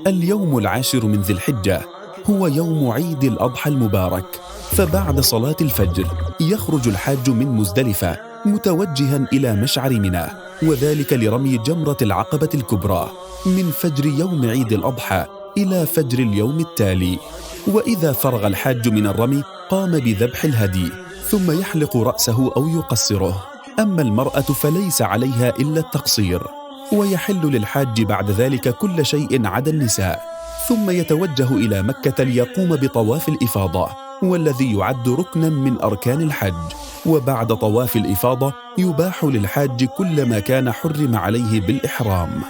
اليوم العاشر من ذي الحجة هو يوم عيد الأضحى المبارك، فبعد صلاة الفجر يخرج الحاج من مزدلفة متوجها إلى مشعر منى، وذلك لرمي جمرة العقبة الكبرى من فجر يوم عيد الأضحى إلى فجر اليوم التالي. وإذا فرغ الحاج من الرمي قام بذبح الهدي، ثم يحلق رأسه أو يقصره. أما المرأة فليس عليها إلا التقصير، ويحل للحاج بعد ذلك كل شيء عدا النساء، ثم يتوجه إلى مكة ليقوم بطواف الإفاضة، والذي يعد ركنا من أركان الحج. وبعد طواف الإفاضة يباح للحاج كل ما كان حرم عليه بالإحرام.